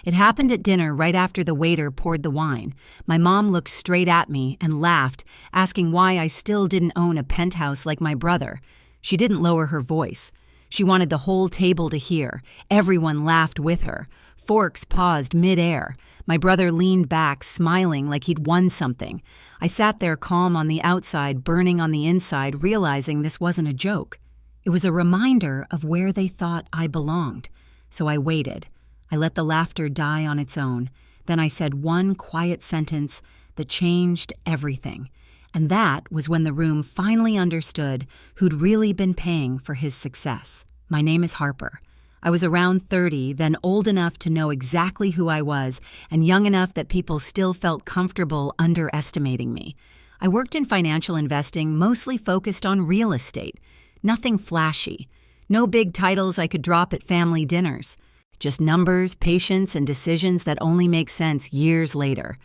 It happened at dinner right after the waiter poured the wine. My mom looked straight at me and laughed, asking why I still didn't own a penthouse like my brother. She didn't lower her voice. She wanted the whole table to hear. Everyone laughed with her. Forks paused mid-air. My brother leaned back, smiling like he'd won something. I sat there calm on the outside, burning on the inside, realizing this wasn't a joke. It was a reminder of where they thought I belonged. So I waited. I let the laughter die on its own. Then I said one quiet sentence that changed everything. And that was when the room finally understood who'd really been paying for his success. My name is Harper. I was around 30, then old enough to know exactly who I was, and young enough that people still felt comfortable underestimating me. I worked in financial investing, mostly focused on real estate. Nothing flashy. No big titles I could drop at family dinners. Just numbers, patience, and decisions that only make sense years later.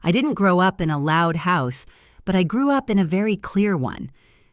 I didn't grow up in a loud house, but I grew up in a very clear one.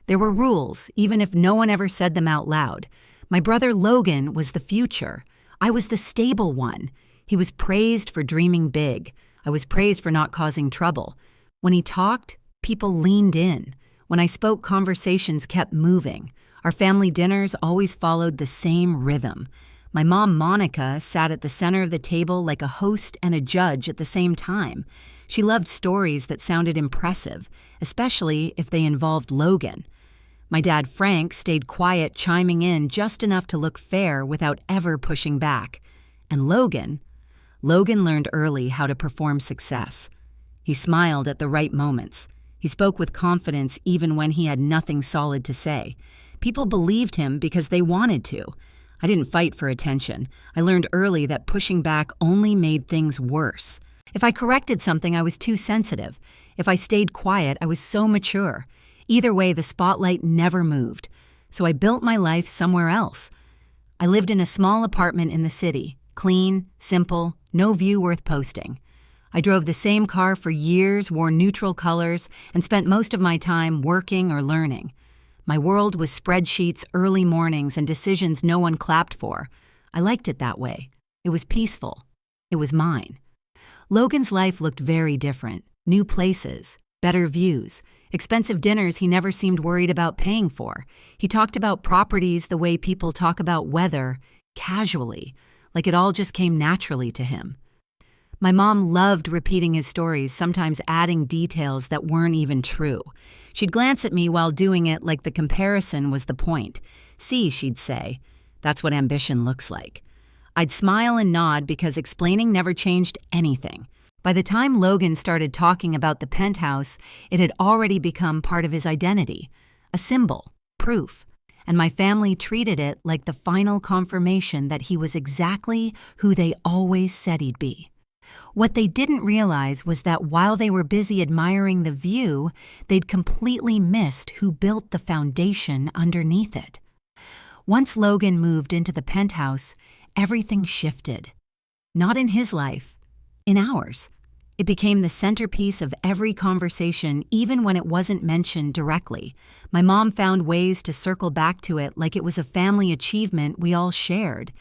There were rules, even if no one ever said them out loud. My brother Logan was the future. I was the stable one. He was praised for dreaming big. I was praised for not causing trouble. When he talked, people leaned in. When I spoke, conversations kept moving. Our family dinners always followed the same rhythm. My mom, Monica, sat at the center of the table like a host and a judge at the same time. She loved stories that sounded impressive, especially if they involved Logan. My dad, Frank, stayed quiet, chiming in just enough to look fair without ever pushing back. And Logan learned early how to perform success. He smiled at the right moments. He spoke with confidence even when he had nothing solid to say. People believed him because they wanted to. I didn't fight for attention. I learned early that pushing back only made things worse. If I corrected something, I was too sensitive. If I stayed quiet, I was so mature. Either way, the spotlight never moved. So I built my life somewhere else. I lived in a small apartment in the city. Clean, simple, no view worth posting. I drove the same car for years, wore neutral colors, and spent most of my time working or learning. My world was spreadsheets, early mornings, and decisions no one clapped for. I liked it that way. It was peaceful. It was mine. Logan's life looked very different. New places, better views, expensive dinners he never seemed worried about paying for. He talked about properties the way people talk about weather, casually, like it all just came naturally to him. My mom loved repeating his stories, sometimes adding details that weren't even true. She'd glance at me while doing it like the comparison was the point. See, she'd say, that's what ambition looks like. I'd smile and nod because explaining never changed anything. By the time Logan started talking about the penthouse, it had already become part of his identity, a symbol, proof. And my family treated it like the final confirmation that he was exactly who they always said he'd be. What they didn't realize was that while they were busy admiring the view, they'd completely missed who built the foundation underneath it. Once Logan moved into the penthouse, everything shifted. Not in his life, in ours. It became the centerpiece of every conversation, even when it wasn't mentioned directly. My mom found ways to circle back to it like it was a family achievement we all shared.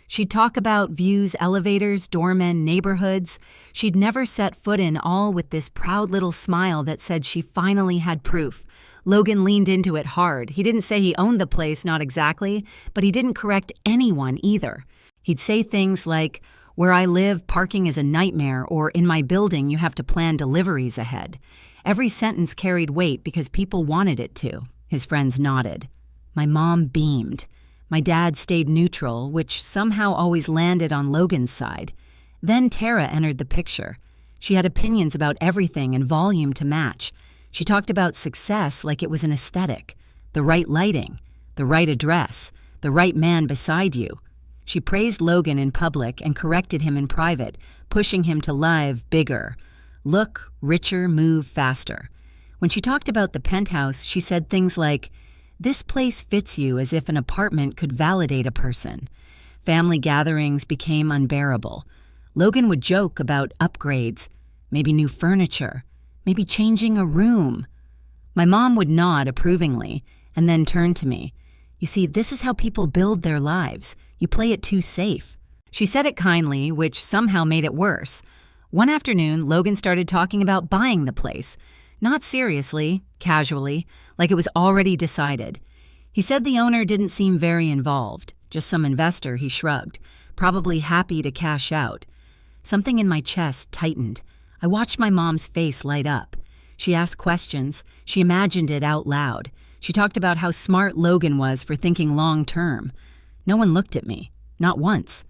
She'd talk about views, elevators, doormen, neighborhoods. She'd never set foot in, all with this proud little smile that said she finally had proof. Logan leaned into it hard. He didn't say he owned the place, not exactly, but he didn't correct anyone either. He'd say things like, "Where I live, parking is a nightmare," or "In my building, you have to plan deliveries ahead." Every sentence carried weight because people wanted it to. His friends nodded. My mom beamed. My dad stayed neutral, which somehow always landed on Logan's side. Then Tara entered the picture. She had opinions about everything and volume to match. She talked about success like it was an aesthetic. The right lighting, the right address, the right man beside you. She praised Logan in public and corrected him in private, pushing him to live bigger. Look richer, move faster. When she talked about the penthouse, she said things like, "This place fits you," as if an apartment could validate a person. Family gatherings became unbearable. Logan would joke about upgrades, maybe new furniture, maybe changing a room. My mom would nod approvingly and then turn to me. "You see, this is how people build their lives. You play it too safe." She said it kindly, which somehow made it worse. One afternoon, Logan started talking about buying the place. Not seriously, casually, like it was already decided. He said the owner didn't seem very involved, just some investor, he shrugged, probably happy to cash out. Something in my chest tightened. I watched my mom's face light up. She asked questions. She imagined it out loud. She talked about how smart Logan was for thinking long term. No one looked at me. Not once.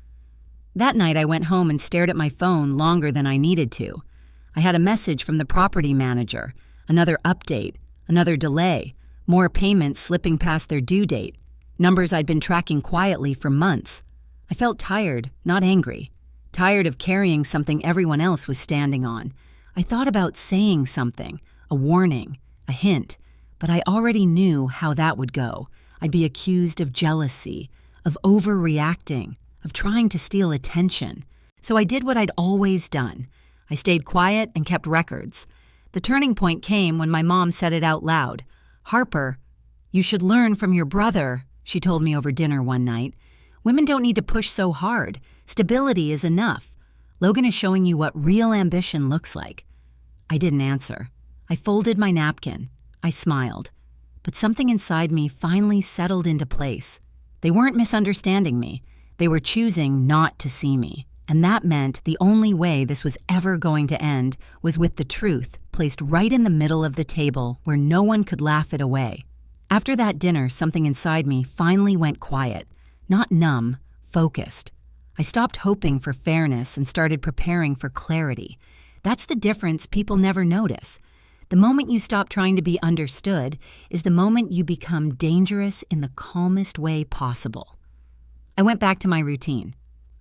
That night I went home and stared at my phone longer than I needed to. I had a message from the property manager. Another update. Another delay. More payments slipping past their due date. Numbers I'd been tracking quietly for months. I felt tired, not angry. Tired of carrying something everyone else was standing on. I thought about saying something, a warning, a hint, but I already knew how that would go. I'd be accused of jealousy, of overreacting, of trying to steal attention. So I did what I'd always done. I stayed quiet and kept records. The turning point came when my mom said it out loud. "Harper, you should learn from your brother," she told me over dinner one night. "Women don't need to push so hard. Stability is enough. Logan is showing you what real ambition looks like." I didn't answer. I folded my napkin. I smiled. But something inside me finally settled into place. They weren't misunderstanding me. They were choosing not to see me. And that meant the only way this was ever going to end was with the truth placed right in the middle of the table where no one could laugh it away. After that dinner, something inside me finally went quiet. Not numb, focused. I stopped hoping for fairness and started preparing for clarity. That's the difference people never notice. The moment you stop trying to be understood is the moment you become dangerous in the calmest way possible. I went back to my routine.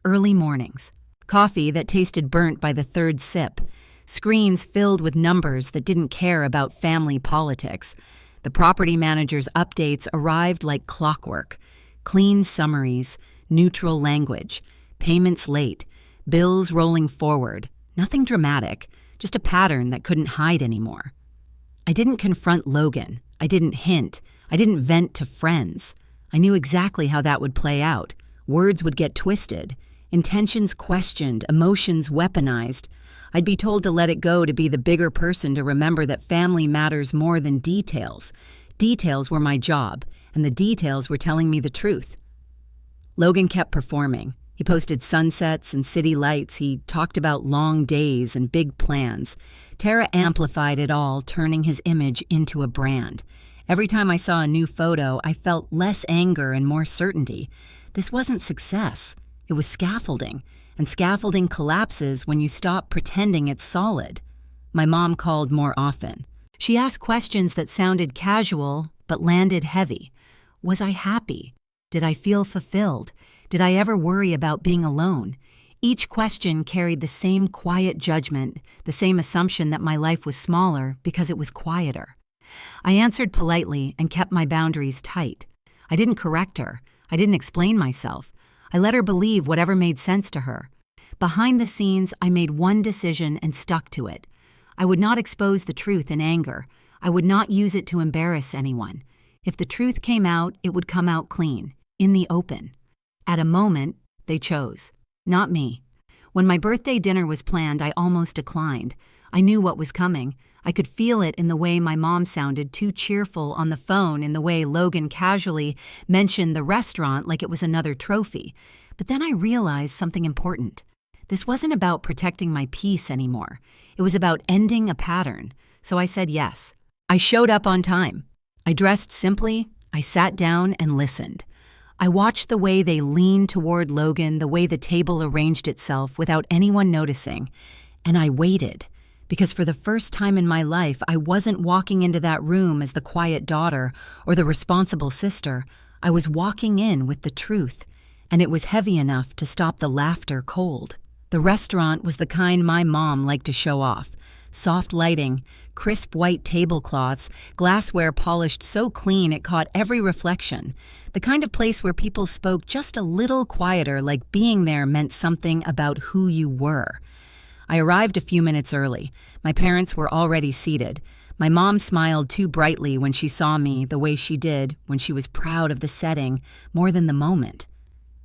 Early mornings. Coffee that tasted burnt by the third sip. Screens filled with numbers that didn't care about family politics. The property manager's updates arrived like clockwork. Clean summaries, neutral language, payments late, bills rolling forward. Nothing dramatic, just a pattern that couldn't hide anymore. I didn't confront Logan. I didn't hint. I didn't vent to friends. I knew exactly how that would play out. Words would get twisted. Intentions questioned, emotions weaponized. I'd be told to let it go, to be the bigger person, to remember that family matters more than details. Details were my job, and the details were telling me the truth. Logan kept performing. He posted sunsets and city lights. He talked about long days and big plans. Tara amplified it all, turning his image into a brand. Every time I saw a new photo, I felt less anger and more certainty. This wasn't success. It was scaffolding, and scaffolding collapses when you stop pretending it's solid. My mom called more often. She asked questions that sounded casual but landed heavy. Was I happy? Did I feel fulfilled? Did I ever worry about being alone? Each question carried the same quiet judgment, the same assumption that my life was smaller because it was quieter. I answered politely and kept my boundaries tight. I didn't correct her. I didn't explain myself. I let her believe whatever made sense to her. Behind the scenes, I made one decision and stuck to it. I would not expose the truth in anger. I would not use it to embarrass anyone. If the truth came out, it would come out clean, in the open. At a moment, they chose. Not me. When my birthday dinner was planned, I almost declined. I knew what was coming. I could feel it in the way my mom sounded too cheerful on the phone, in the way Logan casually mentioned the restaurant like it was another trophy. But then I realized something important. This wasn't about protecting my peace anymore. It was about ending a pattern. So I said yes. I showed up on time. I dressed simply. I sat down and listened. I watched the way they leaned toward Logan, the way the table arranged itself without anyone noticing. And I waited. Because for the first time in my life, I wasn't walking into that room as the quiet daughter or the responsible sister. I was walking in with the truth, and it was heavy enough to stop the laughter cold. The restaurant was the kind my mom liked to show off. Soft lighting, crisp white tablecloths, glassware polished so clean it caught every reflection. The kind of place where people spoke just a little quieter, like being there meant something about who you were. I arrived a few minutes early. My parents were already seated. My mom smiled too brightly when she saw me, the way she did when she was proud of the setting more than the moment.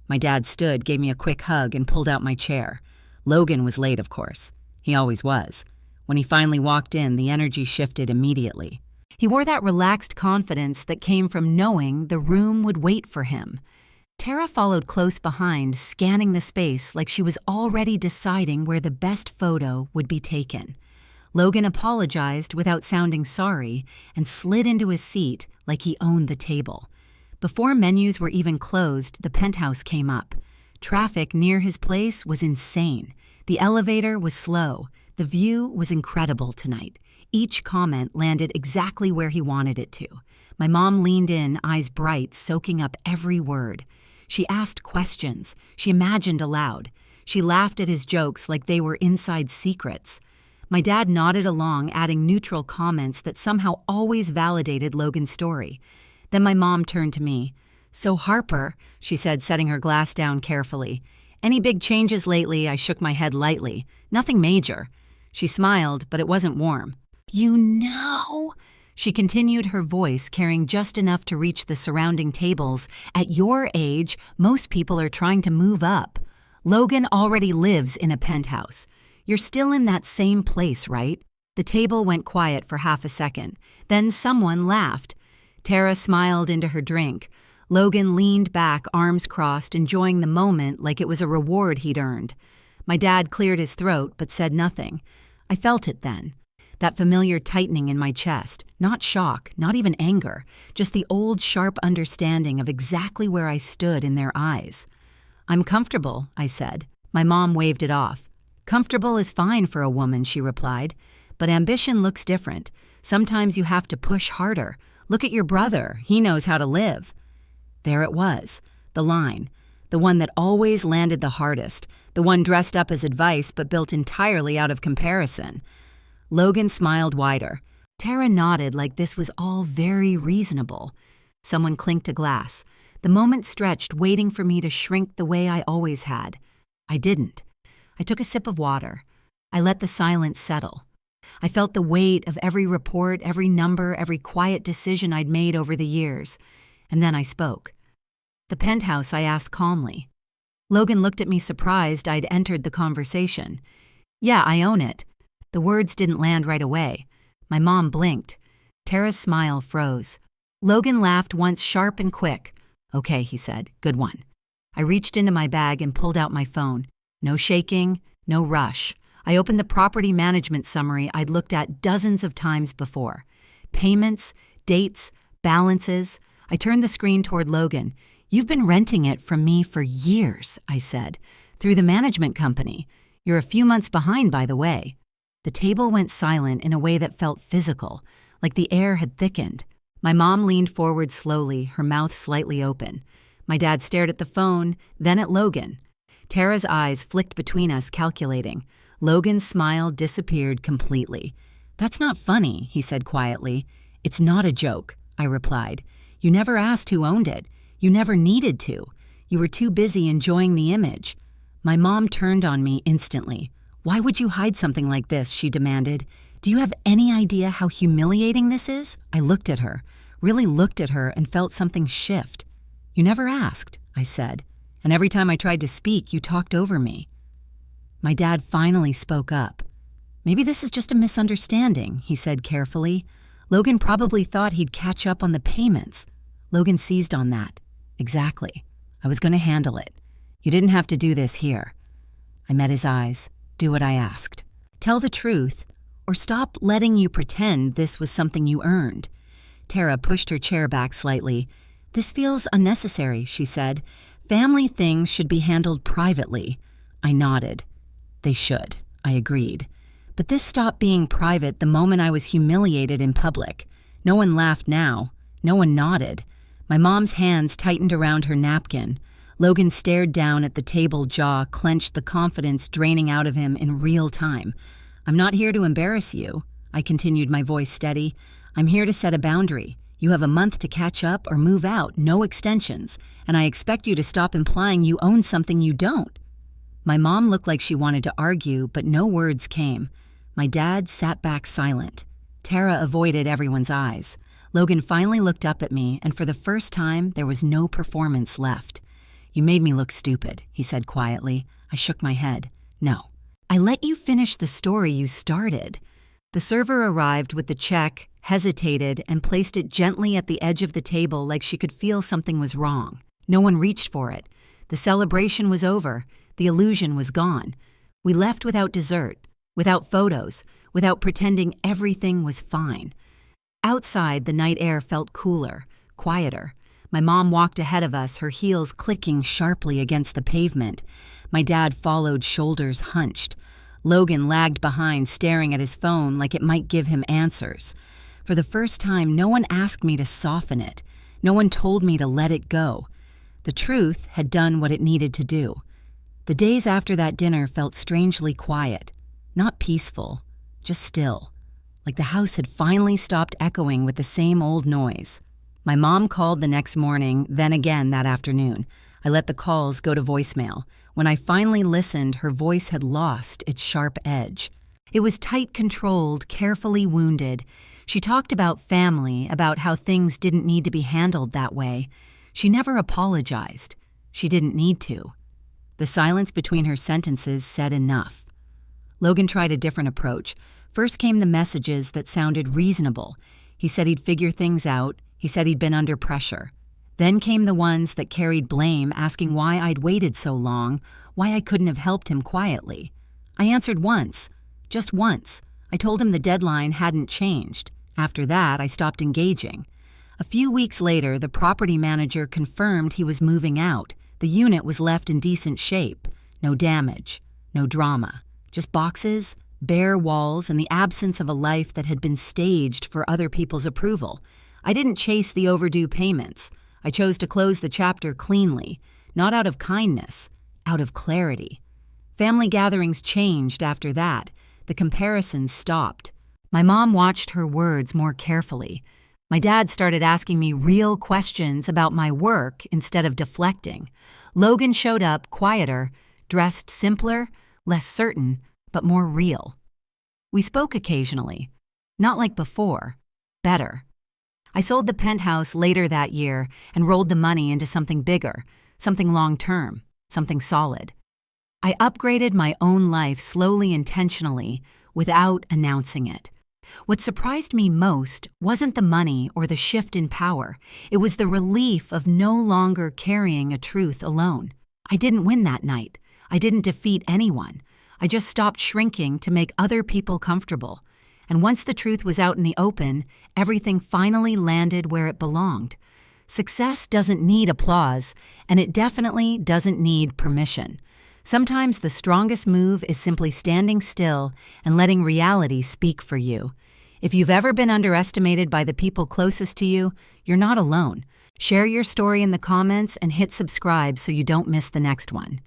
My dad stood, gave me a quick hug, and pulled out my chair. Logan was late, of course. He always was. When he finally walked in, the energy shifted immediately. He wore that relaxed confidence that came from knowing the room would wait for him. Tara followed close behind, scanning the space like she was already deciding where the best photo would be taken. Logan apologized without sounding sorry and slid into his seat like he owned the table. Before menus were even closed, the Penthouse came up. Traffic near his place was insane. The elevator was slow. The view was incredible tonight. Each comment landed exactly where he wanted it to. My mom leaned in, eyes bright, soaking up every word. She asked questions. She imagined aloud. She laughed at his jokes like they were inside secrets. My dad nodded along, adding neutral comments that somehow always validated Logan's story. Then my mom turned to me. "So Harper," she said, setting her glass down carefully. "Any big changes lately?" I shook my head lightly. "Nothing major." She smiled, but it wasn't warm. "You know," she continued, her voice carrying just enough to reach the surrounding tables. "At your age, most people are trying to move up. Logan already lives in a penthouse. You're still in that same place, right?" The table went quiet for half a second. Then someone laughed. Tara smiled into her drink. Logan leaned back, arms crossed, enjoying the moment like it was a reward he'd earned. My dad cleared his throat but said nothing. I felt it then. That familiar tightening in my chest. Not shock, not even anger, just the old sharp understanding of exactly where I stood in their eyes. "I'm comfortable," I said. My mom waved it off. "Comfortable is fine for a woman," she replied. "But ambition looks different. Sometimes you have to push harder. Look at your brother. He knows how to live." There it was, the line, the one that always landed the hardest, the one dressed up as advice but built entirely out of comparison. Logan smiled wider. Tara nodded like this was all very reasonable. Someone clinked a glass. The moment stretched, waiting for me to shrink the way I always had. I didn't. I took a sip of water. I let the silence settle. I felt the weight of every report, every number, every quiet decision I'd made over the years. And then I spoke. "The Penthouse," I asked calmly. Logan looked at me surprised I'd entered the conversation. "Yeah, I own it." The words didn't land right away. My mom blinked. Tara's smile froze. Logan laughed once, sharp and quick. "Okay," he said. "Good one." I reached into my bag and pulled out my phone. No shaking, no rush. I opened the property management summary I'd looked at dozens of times before. Payments, dates, balances. I turned the screen toward Logan. "You've been renting it from me for years," I said. "Through the management company. You're a few months behind, by the way." The table went silent in a way that felt physical, like the air had thickened. My mom leaned forward slowly, her mouth slightly open. My dad stared at the phone, then at Logan. Tara's eyes flicked between us, calculating. Logan's smile disappeared completely. "That's not funny," he said quietly. "It's not a joke," I replied. "You never asked who owned it. You never needed to. You were too busy enjoying the image." My mom turned on me instantly. "Why would you hide something like this?" she demanded. "Do you have any idea how humiliating this is?" I looked at her, really looked at her, and felt something shift. "You never asked," I said. "And every time I tried to speak, you talked over me." My dad finally spoke up. "Maybe this is just a misunderstanding," he said carefully. "Logan probably thought he'd catch up on the payments." Logan seized on that. "Exactly. I was going to handle it. You didn't have to do this here." I met his eyes. "Do what I asked. Tell the truth, or stop letting you pretend this was something you earned." Tara pushed her chair back slightly. "This feels unnecessary," she said. "Family things should be handled privately." I nodded. "They should," I agreed. But this stopped being private the moment I was humiliated in public. No one laughed now. No one nodded. My mom's hands tightened around her napkin. Logan stared down at the table, jaw clenched, the confidence draining out of him in real time. "I'm not here to embarrass you," I continued, my voice steady. "I'm here to set a boundary. You have a month to catch up or move out, no extensions, and I expect you to stop implying you own something you don't." My mom looked like she wanted to argue, but no words came. My dad sat back silent. Tara avoided everyone's eyes. Logan finally looked up at me, and for the first time, there was no performance left. "You made me look stupid," he said quietly. I shook my head. "No. I let you finish the story you started." The server arrived with the check, hesitated, and placed it gently at the edge of the table like she could feel something was wrong. No one reached for it. The celebration was over. The illusion was gone. We left without dessert, without photos, without pretending everything was fine. Outside, the night air felt cooler, quieter. My mom walked ahead of us, her heels clicking sharply against the pavement. My dad followed, shoulders hunched. Logan lagged behind, staring at his phone like it might give him answers. For the first time, no one asked me to soften it. No one told me to let it go. The truth had done what it needed to do. The days after that dinner felt strangely quiet. Not peaceful, just still. Like the house had finally stopped echoing with the same old noise. My mom called the next morning, then again that afternoon. I let the calls go to voicemail. When I finally listened, her voice had lost its sharp edge. It was tight, controlled, carefully wounded. She talked about family, about how things didn't need to be handled that way. She never apologized. She didn't need to. The silence between her sentences said enough. Logan tried a different approach. First came the messages that sounded reasonable. He said he'd figure things out. He said he'd been under pressure. Then came the ones that carried blame, asking why I'd waited so long, why I couldn't have helped him quietly. I answered once, just once. I told him the deadline hadn't changed. After that, I stopped engaging. A few weeks later, the property manager confirmed he was moving out. The unit was left in decent shape. No damage, no drama. Just boxes, bare walls, and the absence of a life that had been staged for other people's approval. I didn't chase the overdue payments. I chose to close the chapter cleanly, not out of kindness, out of clarity. Family gatherings changed after that. The comparisons stopped. My mom watched her words more carefully. My dad started asking me real questions about my work instead of deflecting. Logan showed up quieter, dressed simpler, less certain, but more real. We spoke occasionally. Not like before. Better. I sold the penthouse later that year and rolled the money into something bigger, something long-term, something solid. I upgraded my own life slowly, intentionally, without announcing it. What surprised me most wasn't the money or the shift in power. It was the relief of no longer carrying a truth alone. I didn't win that night. I didn't defeat anyone. I just stopped shrinking to make other people comfortable. And once the truth was out in the open, everything finally landed where it belonged. Success doesn't need applause, and it definitely doesn't need permission. Sometimes the strongest move is simply standing still and letting reality speak for you. If you've ever been underestimated by the people closest to you, you're not alone. Share your story in the comments and hit subscribe so you don't miss the next one.